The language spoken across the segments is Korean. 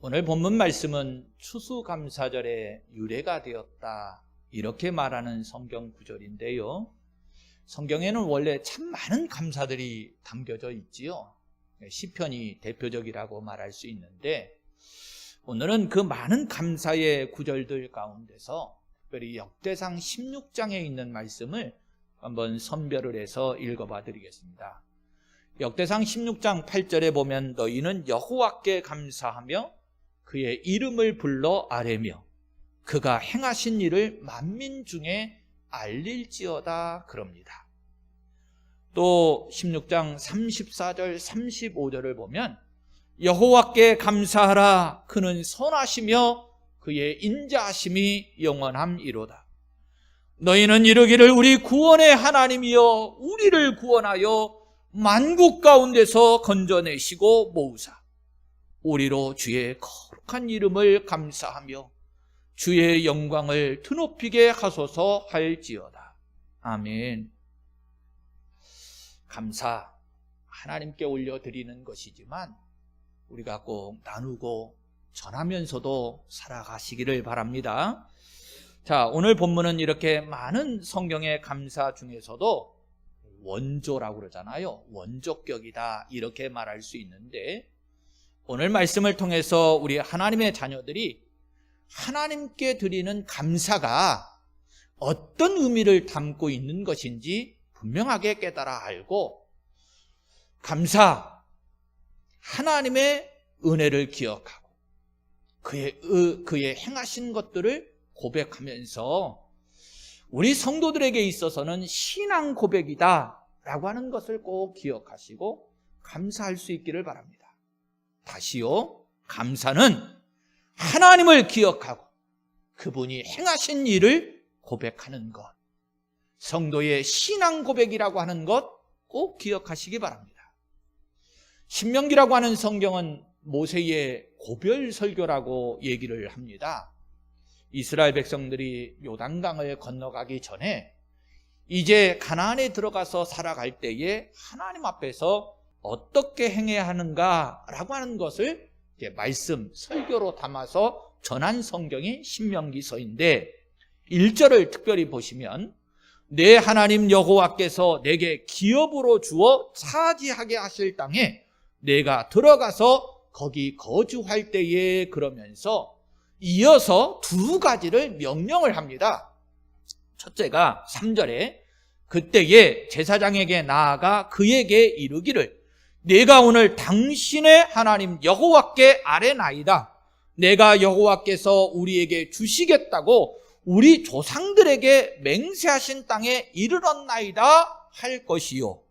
오늘 본문 말씀은 추수감사절의 유래가 되었다, 이렇게 말하는 성경 구절인데요. 성경에는 원래 참 많은 감사들이 담겨져 있지요. 시편이 대표적이라고 말할 수 있는데, 오늘은 그 많은 감사의 구절들 가운데서 특별히 역대상 16장에 있는 말씀을 한번 선별을 해서 읽어봐 드리겠습니다. 역대상 16장 8절에 보면 너희는 여호와께 감사하며 그의 이름을 불러 아뢰며 그가 행하신 일을 만민 중에 알릴지어다 그럽니다. 또 16장 34절 35절을 보면 여호와께 감사하라, 그는 선하시며 그의 인자하심이 영원함이로다. 너희는 이르기를 우리 구원의 하나님이여 우리를 구원하여 만국 가운데서 건져내시고 모으사 우리로 주의 거룩한 이름을 감사하며 주의 영광을 드높이게 하소서 할지어다. 아멘. 감사, 하나님께 올려드리는 것이지만 우리가 꼭 나누고 전하면서도 살아가시기를 바랍니다. 자, 오늘 본문은 이렇게 많은 성경의 감사 중에서도 원조라고 그러잖아요. 원조격이다, 이렇게 말할 수 있는데, 오늘 말씀을 통해서 우리 하나님의 자녀들이 하나님께 드리는 감사가 어떤 의미를 담고 있는 것인지 분명하게 깨달아 알고, 감사, 하나님의 은혜를 기억하고 그의 행하신 것들을 고백하면서 우리 성도들에게 있어서는 신앙 고백이다 라고 하는 것을 꼭 기억하시고 감사할 수 있기를 바랍니다. 다시요, 감사는 하나님을 기억하고 그분이 행하신 일을 고백하는 것, 성도의 신앙 고백이라고 하는 것 꼭 기억하시기 바랍니다. 신명기라고 하는 성경은 모세의 고별 설교라고 얘기를 합니다. 이스라엘 백성들이 요단강을 건너가기 전에 이제 가나안에 들어가서 살아갈 때에 하나님 앞에서 어떻게 행해야 하는가라고 하는 것을 이제 말씀, 설교로 담아서 전한 성경이 신명기서인데, 1절을 특별히 보시면 내 하나님 여호와께서 내게 기업으로 주어 차지하게 하실 땅에 내가 들어가서 거기 거주할 때에, 그러면서 이어서 두 가지를 명령을 합니다. 첫째가 3절에 그때에 제사장에게 나아가 그에게 이르기를 내가 오늘 당신의 하나님 여호와께 아뢰나이다. 내가 여호와께서 우리에게 주시겠다고 우리 조상들에게 맹세하신 땅에 이르렀나이다 할 것이요.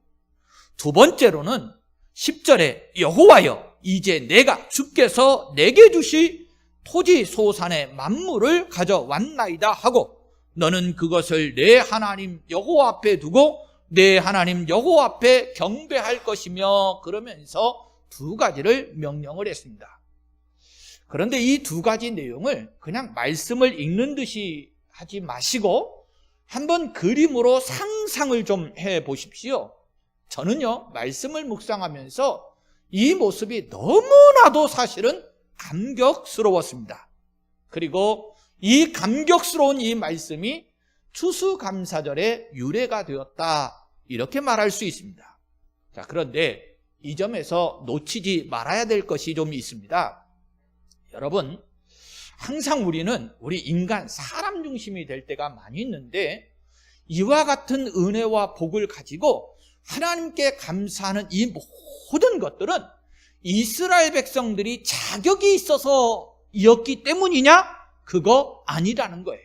두 번째로는 10절에 여호와여 이제 내가 주께서 내게 주실 토지 소산의 만물을 가져왔나이다 하고 너는 그것을 내 하나님 여호와 앞에 두고 내 하나님 여호와 앞에 경배할 것이며, 그러면서 두 가지를 명령을 했습니다. 그런데 이 두 가지 내용을 그냥 말씀을 읽는 듯이 하지 마시고 한번 그림으로 상상을 좀 해보십시오. 저는요, 말씀을 묵상하면서 이 모습이 너무나도 사실은 감격스러웠습니다. 그리고 이 감격스러운 이 말씀이 추수감사절의 유래가 되었다, 이렇게 말할 수 있습니다. 자, 그런데 이 점에서 놓치지 말아야 될 것이 좀 있습니다. 여러분, 항상 우리 인간, 사람 중심이 될 때가 많이 있는데, 이와 같은 은혜와 복을 가지고 하나님께 감사하는 이 모든 것들은 이스라엘 백성들이 자격이 있어서였기 때문이냐? 그거 아니라는 거예요.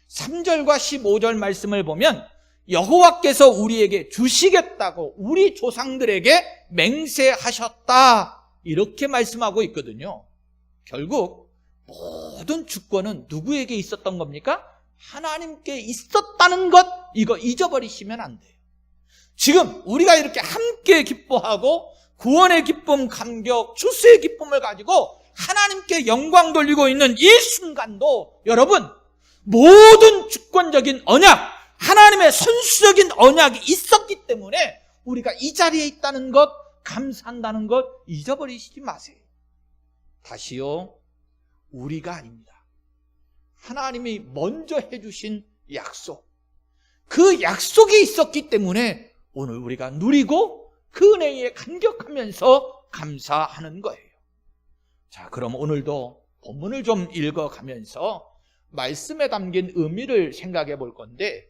3절과 15절 말씀을 보면 여호와께서 우리에게 주시겠다고 우리 조상들에게 맹세하셨다, 이렇게 말씀하고 있거든요. 결국 모든 주권은 누구에게 있었던 겁니까? 하나님께 있었다는 것, 이거 잊어버리시면 안 돼요. 지금 우리가 이렇게 함께 기뻐하고 구원의 기쁨, 감격, 추수의 기쁨을 가지고 하나님께 영광 돌리고 있는 이 순간도 여러분, 모든 주권적인 언약, 하나님의 선수적인 언약이 있었기 때문에 우리가 이 자리에 있다는 것, 감사한다는 것 잊어버리시지 마세요. 다시요, 우리가 아닙니다. 하나님이 먼저 해주신 약속, 그 약속이 있었기 때문에 오늘 우리가 누리고 그 은혜에 감격하면서 감사하는 거예요. 자, 그럼 오늘도 본문을 좀 읽어가면서 말씀에 담긴 의미를 생각해 볼 건데,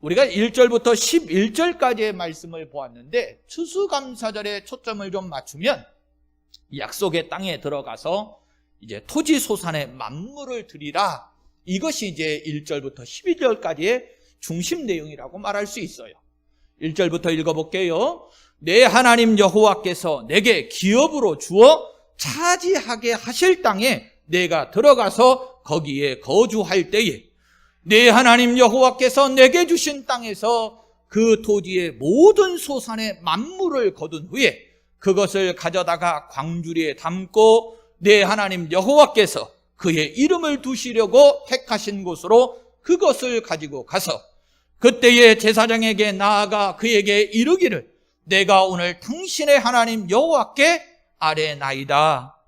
우리가 1절부터 11절까지의 말씀을 보았는데 추수감사절에 초점을 좀 맞추면 약속의 땅에 들어가서 이제 토지소산의 만물을 드리라, 이것이 이제 1절부터 12절까지의 중심 내용이라고 말할 수 있어요. 1절부터 읽어볼게요. 내 하나님 여호와께서 내게 기업으로 주어 차지하게 하실 땅에 내가 들어가서 거기에 거주할 때에 내 하나님 여호와께서 내게 주신 땅에서 그 토지의 모든 소산의 만물을 거둔 후에 그것을 가져다가 광주리에 담고 내 하나님 여호와께서 그의 이름을 두시려고 택하신 곳으로 그것을 가지고 가서 그때에 제사장에게 나아가 그에게 이르기를 내가 오늘 당신의 하나님 여호와께 아뢰나이다.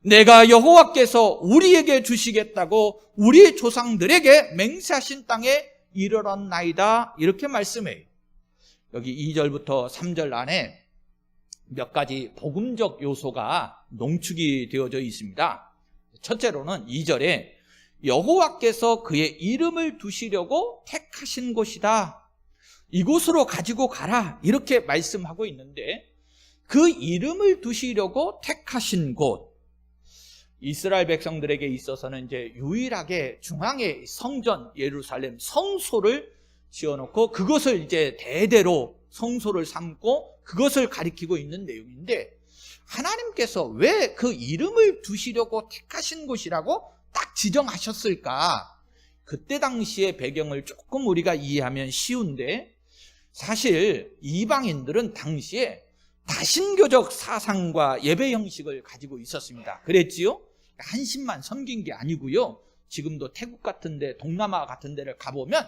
내가 여호와께서 우리에게 주시겠다고 우리 조상들에게 맹세하신 땅에 이르렀나이다. 이렇게 말씀해요. 여기 2절부터 3절 안에 몇 가지 복음적 요소가 농축이 되어져 있습니다. 첫째로는 2절에 여호와께서 그의 이름을 두시려고 택하신 곳이다, 이곳으로 가지고 가라, 이렇게 말씀하고 있는데 그 이름을 두시려고 택하신 곳, 이스라엘 백성들에게 있어서는 이제 유일하게 중앙에 성전 예루살렘 성소를 지어놓고 그것을 이제 대대로 성소를 삼고 그것을 가리키고 있는 내용인데, 하나님께서 왜 그 이름을 두시려고 택하신 곳이라고 딱 지정하셨을까? 그때 당시의 배경을 조금 우리가 이해하면 쉬운데, 사실 이방인들은 당시에 다신교적 사상과 예배 형식을 가지고 있었습니다. 그랬지요? 한신만 섬긴 게 아니고요, 지금도 태국 같은 데, 동남아 같은 데를 가보면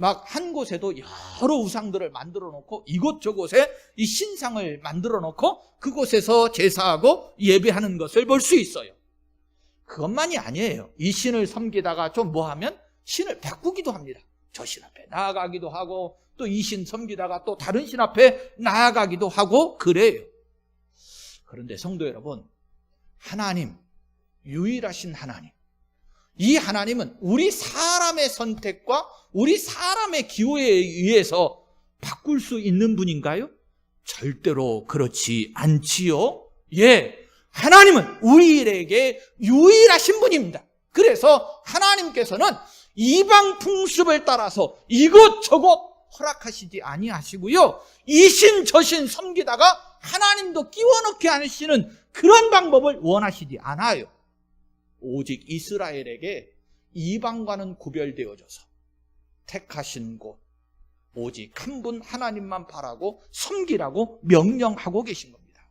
막 한 곳에도 여러 우상들을 만들어 놓고 이곳저곳에 이 신상을 만들어 놓고 그곳에서 제사하고 예배하는 것을 볼 수 있어요. 그것만이 아니에요. 이 신을 섬기다가 좀 뭐하면 신을 바꾸기도 합니다. 저 신 앞에 나아가기도 하고 또 이 신 섬기다가 또 다른 신 앞에 나아가기도 하고 그래요. 그런데 성도 여러분, 하나님, 유일하신 하나님, 이 하나님은 우리 사람의 선택과 우리 사람의 기호에 의해서 바꿀 수 있는 분인가요? 절대로 그렇지 않지요. 예, 하나님은 우리에게 유일하신 분입니다. 그래서 하나님께서는 이방 풍습을 따라서 이것저것 허락하시지 아니하시고요, 이 신 저 신 섬기다가 하나님도 끼워넣게 하시는 그런 방법을 원하시지 않아요. 오직 이스라엘에게 이방과는 구별되어져서 택하신 곳, 오직 한 분 하나님만 바라고 섬기라고 명령하고 계신 겁니다.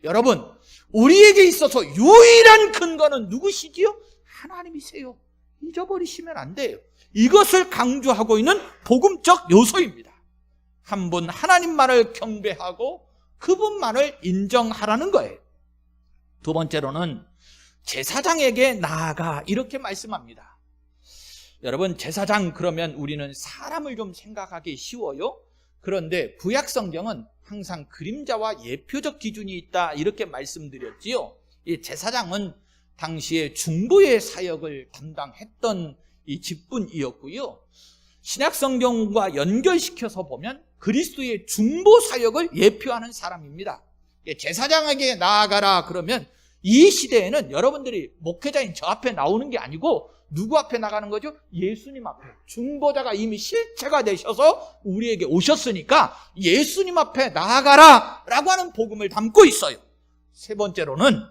여러분, 우리에게 있어서 유일한 근거는 누구시지요? 하나님이세요. 잊어버리시면 안 돼요. 이것을 강조하고 있는 복음적 요소입니다. 한 분 하나님만을 경배하고 그분만을 인정하라는 거예요. 두 번째로는 제사장에게 나아가, 이렇게 말씀합니다. 여러분, 제사장 그러면 우리는 사람을 좀 생각하기 쉬워요. 그런데 구약 성경은 항상 그림자와 예표적 기준이 있다, 이렇게 말씀드렸지요. 이 제사장은 당시에 중보의 사역을 담당했던 이 직분이었고요, 신약 성경과 연결시켜서 보면 그리스도의 중보 사역을 예표하는 사람입니다. 제사장에게 나아가라 그러면 이 시대에는 여러분들이 목회자인 저 앞에 나오는 게 아니고 누구 앞에 나가는 거죠? 예수님 앞에. 중보자가 이미 실체가 되셔서 우리에게 오셨으니까 예수님 앞에 나아가라 라고 하는 복음을 담고 있어요. 세 번째로는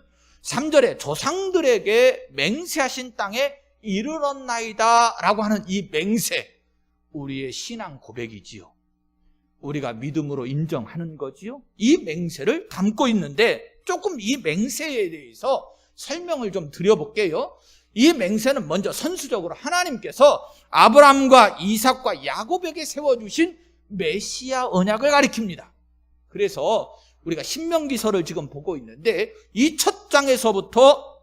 3절에 조상들에게 맹세하신 땅에 이르렀나이다 라고 하는 이 맹세, 우리의 신앙 고백이지요. 우리가 믿음으로 인정하는 거지요. 이 맹세를 담고 있는데 조금 이 맹세에 대해서 설명을 좀 드려볼게요. 이 맹세는 먼저 선수적으로 하나님께서 아브라함과 이삭과 야곱에게 세워주신 메시아 언약을 가리킵니다. 그래서 우리가 신명기서를 지금 보고 있는데 이 첫 장에서부터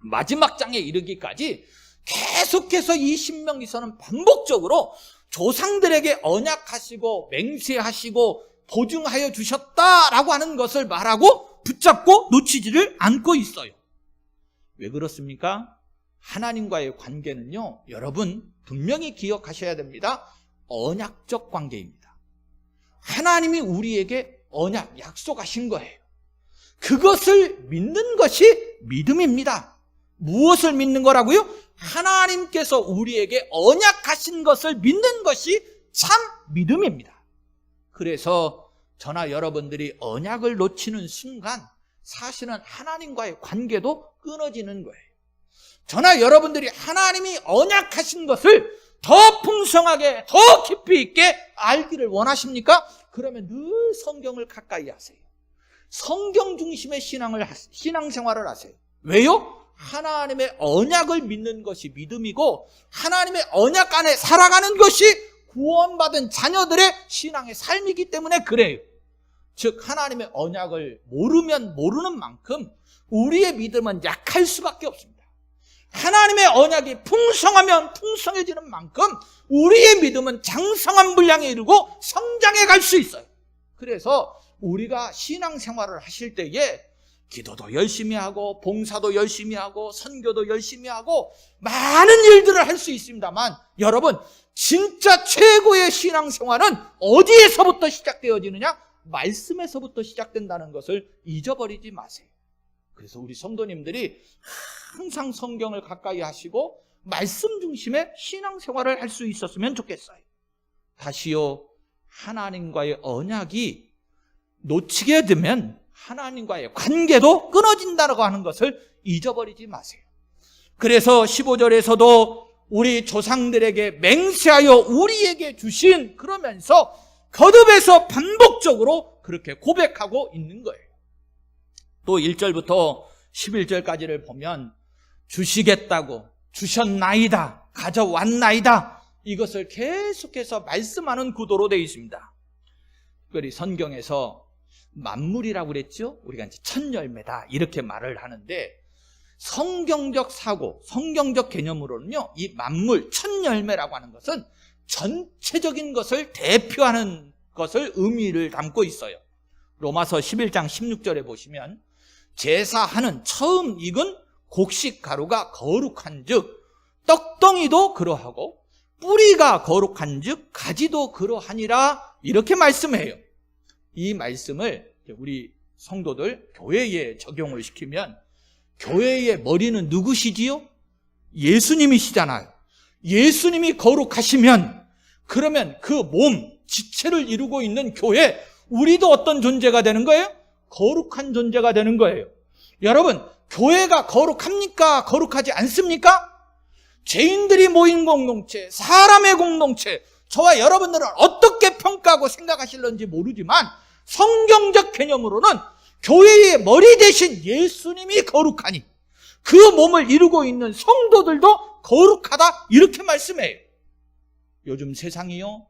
마지막 장에 이르기까지 계속해서 이 신명기서는 반복적으로 조상들에게 언약하시고 맹세하시고 보증하여 주셨다라고 하는 것을 말하고 붙잡고 놓치지를 않고 있어요. 왜 그렇습니까? 하나님과의 관계는요, 여러분 분명히 기억하셔야 됩니다. 언약적 관계입니다. 하나님이 우리에게 언약, 약속하신 거예요. 그것을 믿는 것이 믿음입니다. 무엇을 믿는 거라고요? 하나님께서 우리에게 언약하신 것을 믿는 것이 참 믿음입니다. 그래서 저나 여러분들이 언약을 놓치는 순간 사실은 하나님과의 관계도 끊어지는 거예요. 저나 여러분들이 하나님이 언약하신 것을 더 풍성하게, 더 깊이 있게 알기를 원하십니까? 그러면 늘 성경을 가까이 하세요. 성경 중심의 신앙생활을 하세요. 왜요? 하나님의 언약을 믿는 것이 믿음이고 하나님의 언약 안에 살아가는 것이 구원받은 자녀들의 신앙의 삶이기 때문에 그래요. 즉 하나님의 언약을 모르면 모르는 만큼 우리의 믿음은 약할 수밖에 없습니다. 하나님의 언약이 풍성하면 풍성해지는 만큼 우리의 믿음은 장성한 분량에 이르고 성장해 갈 수 있어요. 그래서 우리가 신앙생활을 하실 때에 기도도 열심히 하고 봉사도 열심히 하고 선교도 열심히 하고 많은 일들을 할 수 있습니다만 여러분 진짜 최고의 신앙생활은 어디에서부터 시작되어지느냐? 말씀에서부터 시작된다는 것을 잊어버리지 마세요. 그래서 우리 성도님들이 항상 성경을 가까이 하시고 말씀 중심의 신앙생활을 할 수 있었으면 좋겠어요. 다시요, 하나님과의 언약이 놓치게 되면 하나님과의 관계도 끊어진다고 하는 것을 잊어버리지 마세요. 그래서 15절에서도 우리 조상들에게 맹세하여 우리에게 주신 그러면서 거듭해서 반복적으로 그렇게 고백하고 있는 거예요. 또 1절부터 11절까지를 보면 주시겠다고 주셨나이다, 가져왔나이다 이것을 계속해서 말씀하는 구도로 되어 있습니다. 특별히 성경에서 만물이라고 그랬죠? 우리가 이제 첫 열매다 이렇게 말을 하는데 성경적 사고, 성경적 개념으로는요, 이 만물, 첫 열매라고 하는 것은 전체적인 것을 대표하는 것을 의미를 담고 있어요. 로마서 11장 16절에 보시면 제사하는 처음 익은 곡식 가루가 거룩한 즉 떡덩이도 그러하고 뿌리가 거룩한 즉 가지도 그러하니라 이렇게 말씀해요. 이 말씀을 우리 성도들 교회에 적용을 시키면 교회의 머리는 누구시지요? 예수님이시잖아요. 예수님이 거룩하시면 그러면 그 몸, 지체를 이루고 있는 교회, 우리도 어떤 존재가 되는 거예요? 거룩한 존재가 되는 거예요. 여러분, 교회가 거룩합니까? 거룩하지 않습니까? 죄인들이 모인 공동체, 사람의 공동체, 저와 여러분들은 어떻게 평가하고 생각하실런지 모르지만 성경적 개념으로는 교회의 머리 대신 예수님이 거룩하니 그 몸을 이루고 있는 성도들도 거룩하다 이렇게 말씀해요. 요즘 세상이요,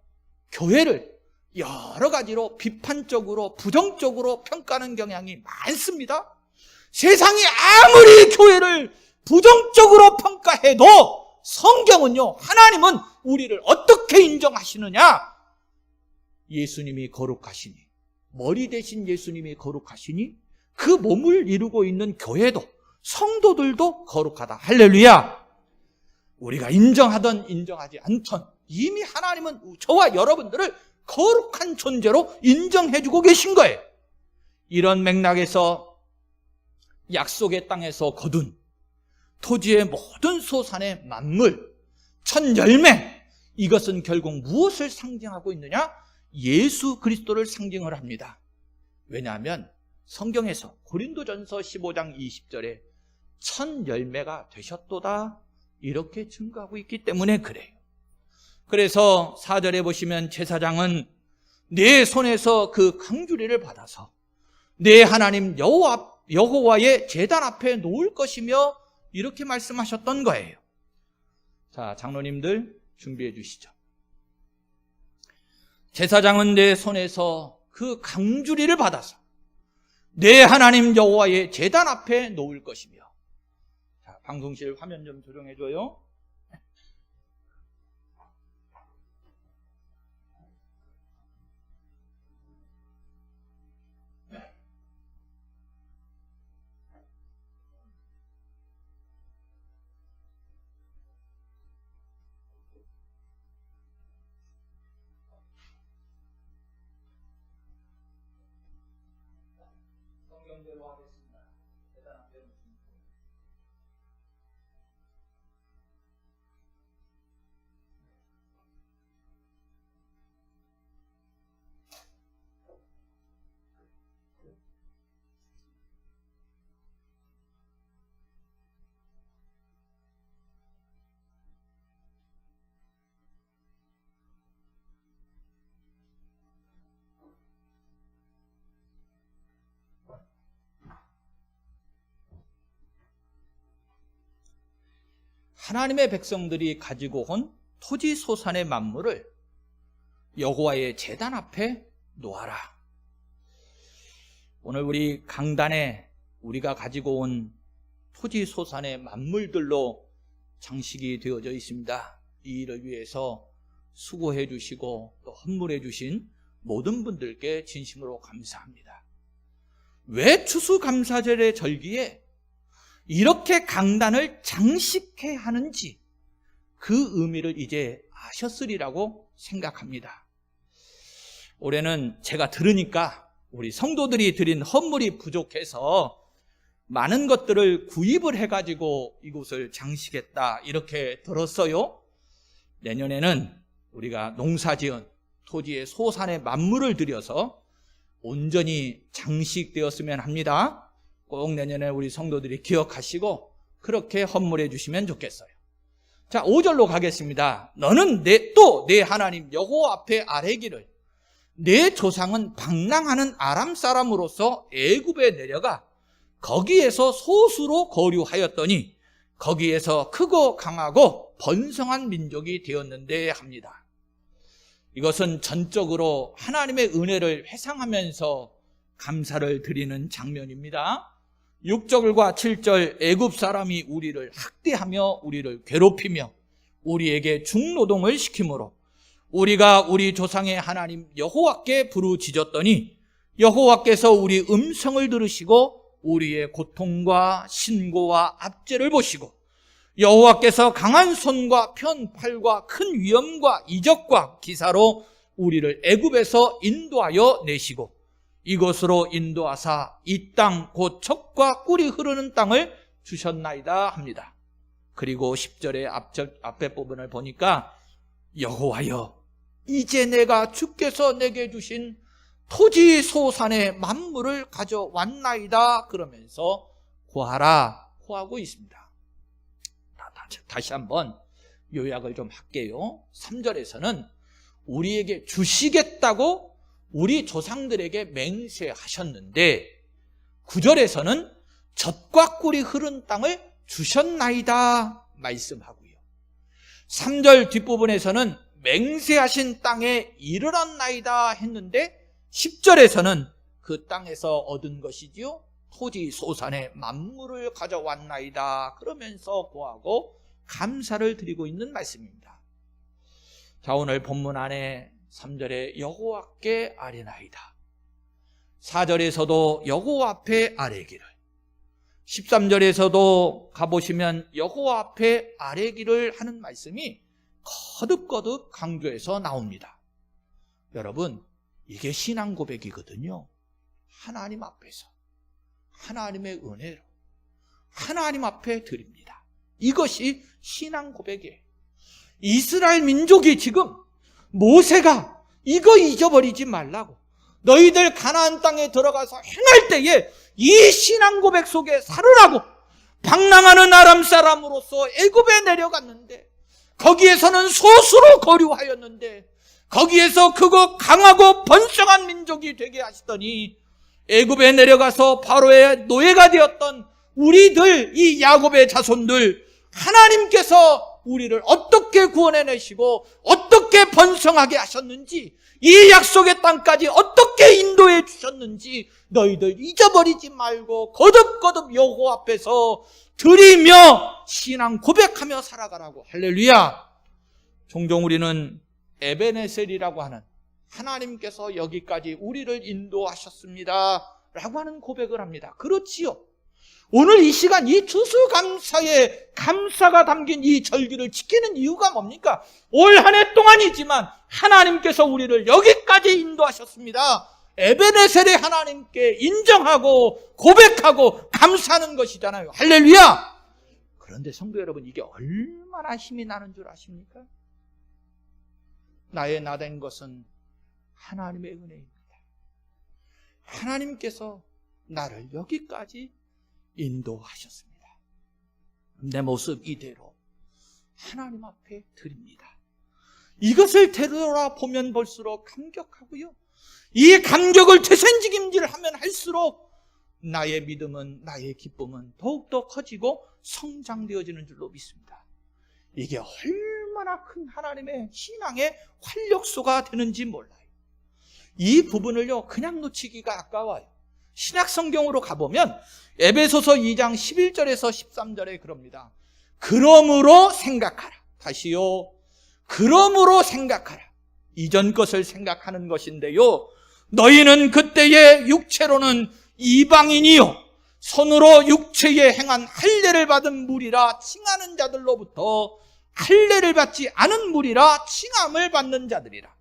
교회를 여러 가지로 비판적으로 부정적으로 평가하는 경향이 많습니다. 세상이 아무리 교회를 부정적으로 평가해도 성경은요, 하나님은 우리를 어떻게 인정하시느냐? 예수님이 거룩하시니, 머리 대신 예수님이 거룩하시니 그 몸을 이루고 있는 교회도 성도들도 거룩하다. 할렐루야. 우리가 인정하던 인정하지 않던 이미 하나님은 저와 여러분들을 거룩한 존재로 인정해주고 계신 거예요. 이런 맥락에서 약속의 땅에서 거둔 토지의 모든 소산의 만물, 첫 열매, 이것은 결국 무엇을 상징하고 있느냐? 예수 그리스도를 상징을 합니다. 왜냐하면 성경에서 고린도전서 15장 20절에 첫 열매가 되셨도다 이렇게 증거하고 있기 때문에 그래요. 그래서 4절에 보시면 제사장은 내 손에서 그 강주리를 받아서 내 하나님 여호와의 제단 앞에 놓을 것이며 이렇게 말씀하셨던 거예요. 자, 장로님들 준비해 주시죠. 제사장은 내 손에서 그 강주리를 받아서 내 하나님 여호와의 제단 앞에 놓을 것이며, 자, 방송실 화면 좀 조정해줘요. 성경대로 하겠습니다. 대단한 배우님. 하나님의 백성들이 가지고 온 토지 소산의 만물을 여호와의 제단 앞에 놓아라. 오늘 우리 강단에 우리가 가지고 온 토지 소산의 만물들로 장식이 되어져 있습니다. 이 일을 위해서 수고해 주시고 또 헌물해 주신 모든 분들께 진심으로 감사합니다. 왜 추수감사절의 절기에 이렇게 강단을 장식해야 하는지 그 의미를 이제 아셨으리라고 생각합니다. 올해는 제가 들으니까 우리 성도들이 드린 헌물이 부족해서 많은 것들을 구입을 해가지고 이곳을 장식했다 이렇게 들었어요. 내년에는 우리가 농사지은 토지의 소산의 만물을 들여서 온전히 장식되었으면 합니다. 꼭 내년에 우리 성도들이 기억하시고 그렇게 헌물해 주시면 좋겠어요. 자, 5절로 가겠습니다. 너는 내 하나님 여호와 앞에 아뢰기를 내 조상은 방랑하는 아람 사람으로서 애굽에 내려가 거기에서 소수로 거류하였더니 거기에서 크고 강하고 번성한 민족이 되었는데 합니다. 이것은 전적으로 하나님의 은혜를 회상하면서 감사를 드리는 장면입니다. 6절과 7절 애굽 사람이 우리를 학대하며 우리를 괴롭히며 우리에게 중노동을 시키므로 우리가 우리 조상의 하나님 여호와께 부르짖었더니 여호와께서 우리 음성을 들으시고 우리의 고통과 신고와 압제를 보시고 여호와께서 강한 손과 편팔과 큰 위엄과 이적과 기사로 우리를 애굽에서 인도하여 내시고 이곳으로 인도하사 이 땅 곧 젖과 꿀이 흐르는 땅을 주셨나이다 합니다. 그리고 10절의 앞에 부분을 보니까 여호와여 이제 내가 주께서 내게 주신 토지 소산의 만물을 가져왔나이다 그러면서 구하라 구하고 있습니다. 다시 한번 요약을 좀 할게요. 3절에서는 우리에게 주시겠다고 우리 조상들에게 맹세하셨는데 9절에서는 젖과 꿀이 흐른 땅을 주셨나이다 말씀하고요. 3절 뒷부분에서는 맹세하신 땅에 이르렀나이다 했는데 10절에서는 그 땅에서 얻은 것이지요 토지 소산의 만물을 가져왔나이다 그러면서 구하고 감사를 드리고 있는 말씀입니다. 자, 오늘 본문 안에 3절에 여호와께 아뢰나이다 4절에서도 여호와 앞에 아뢰기를 13절에서도 가보시면 여호와 앞에 아뢰기를 하는 말씀이 거듭거듭 강조해서 나옵니다. 여러분 이게 신앙 고백이거든요. 하나님 앞에서 하나님의 은혜로 하나님 앞에 드립니다. 이것이 신앙 고백이에요. 이스라엘 민족이 지금 모세가 이거 잊어버리지 말라고 너희들 가나안 땅에 들어가서 행할 때에 이 신앙 고백 속에 살으라고 방랑하는 아람 사람으로서 애굽에 내려갔는데 거기에서는 소수로 거류하였는데 거기에서 크고 강하고 번성한 민족이 되게 하시더니 애굽에 내려가서 바로의 노예가 되었던 우리들 이 야곱의 자손들 하나님께서 우리를 어떻게 구원해내시고 어떻게 번성하게 하셨는지, 이 약속의 땅까지 어떻게 인도해 주셨는지 너희들 잊어버리지 말고 거듭거듭 여호와 앞에서 드리며 신앙 고백하며 살아가라고. 할렐루야. 종종 우리는 에베네셀이라고 하는, 하나님께서 여기까지 우리를 인도하셨습니다 라고 하는 고백을 합니다. 그렇지요. 오늘 이 시간 이 추수감사의 감사가 담긴 이 절기를 지키는 이유가 뭡니까? 올 한 해 동안이지만 하나님께서 우리를 여기까지 인도하셨습니다. 에베네셀의 하나님께 인정하고 고백하고 감사하는 것이잖아요. 할렐루야. 그런데 성도 여러분, 이게 얼마나 힘이 나는 줄 아십니까? 나의 나된 것은 하나님의 은혜입니다. 하나님께서 나를 여기까지 인도하셨습니다. 내 모습 이대로 하나님 앞에 드립니다. 이것을 되돌아보면 볼수록 감격하고요, 이 감격을 되새김질하면 할수록 나의 믿음은, 나의 기쁨은 더욱더 커지고 성장되어지는 줄로 믿습니다. 이게 얼마나 큰 하나님의 신앙의 활력소가 되는지 몰라요. 이 부분을요 그냥 놓치기가 아까워요. 신약 성경으로 가보면 에베소서 2장 11절에서 13절에 그럽니다. 그러므로 생각하라. 다시요. 그러므로 생각하라. 이전 것을 생각하는 것인데요, 너희는 그때의 육체로는 이방인이요 손으로 육체에 행한 할례를 받은 무리라 칭하는 자들로부터 할례를 받지 않은 무리라 칭함을 받는 자들이라.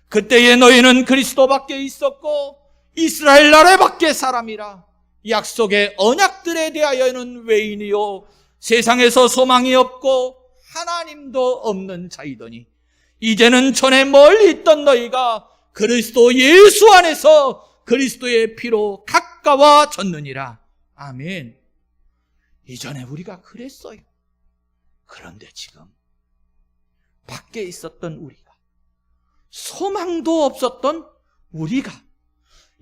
그때에 너희는 그리스도 밖에 있었고 이스라엘 나라 밖에 사람이라. 약속의 언약들에 대하여는 외인이요 세상에서 소망이 없고 하나님도 없는 자이더니 이제는 전에 멀리 있던 너희가 그리스도 예수 안에서 그리스도의 피로 가까워졌느니라. 아멘. 이전에 우리가 그랬어요. 그런데 지금 밖에 있었던 우리가, 소망도 없었던 우리가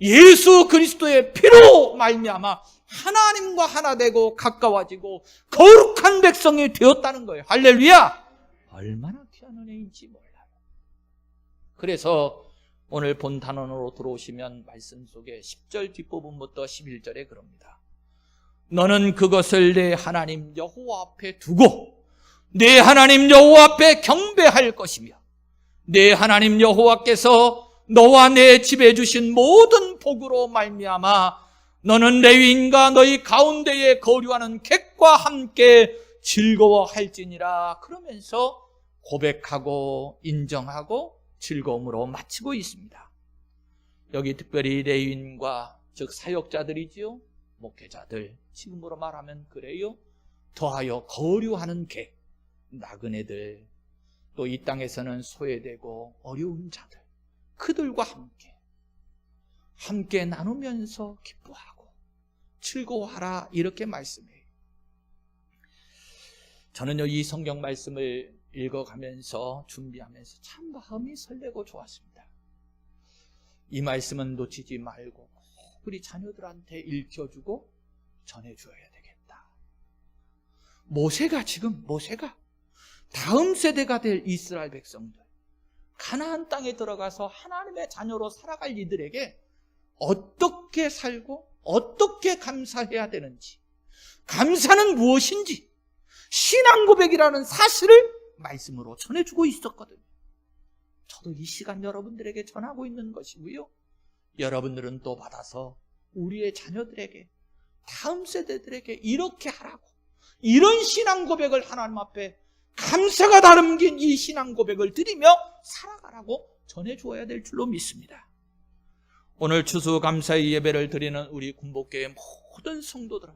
예수 그리스도의 피로 말미암아 하나님과 하나 되고 가까워지고 거룩한 백성이 되었다는 거예요. 할렐루야. 얼마나 귀한 은혜인지 몰라요. 그래서 오늘 본 단원으로 들어오시면 말씀 속에 10절 뒷부분부터 11절에 그럽니다. 너는 그것을 내 하나님 여호와 앞에 두고 내 하나님 여호와 앞에 경배할 것이며 내 하나님 여호와께서 너와 내 집에 주신 모든 복으로 말미암아 너는 레위인과 너희 가운데에 거류하는 객과 함께 즐거워할지니라. 그러면서 고백하고 인정하고 즐거움으로 마치고 있습니다. 여기 특별히 레위인과, 즉 사역자들이지요, 목회자들, 지금으로 말하면 그래요, 더하여 거류하는 객, 나그네들, 또 이 땅에서는 소외되고 어려운 자들, 그들과 함께 나누면서 기뻐하고 즐거워하라, 이렇게 말씀해요. 저는요 이 성경 말씀을 읽어가면서 준비하면서 참 마음이 설레고 좋았습니다. 이 말씀은 놓치지 말고 우리 자녀들한테 읽혀주고 전해줘야 되겠다. 모세가 다음 세대가 될 이스라엘 백성들, 가나안 땅에 들어가서 하나님의 자녀로 살아갈 이들에게 어떻게 살고 어떻게 감사해야 되는지, 감사는 무엇인지, 신앙 고백이라는 사실을 말씀으로 전해주고 있었거든요. 저도 이 시간 여러분들에게 전하고 있는 것이고요, 여러분들은 또 받아서 우리의 자녀들에게, 다음 세대들에게 이렇게 하라고, 이런 신앙 고백을 하나님 앞에 감사가 담긴 이 신앙 고백을 드리며 살아가라고 전해주어야 될 줄로 믿습니다. 오늘 추수감사의 예배를 드리는 우리 군복교의 모든 성도들은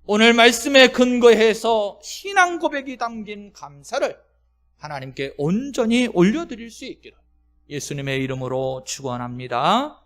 오늘 말씀에 근거해서 신앙 고백이 담긴 감사를 하나님께 온전히 올려드릴 수 있기를 예수님의 이름으로 축원합니다.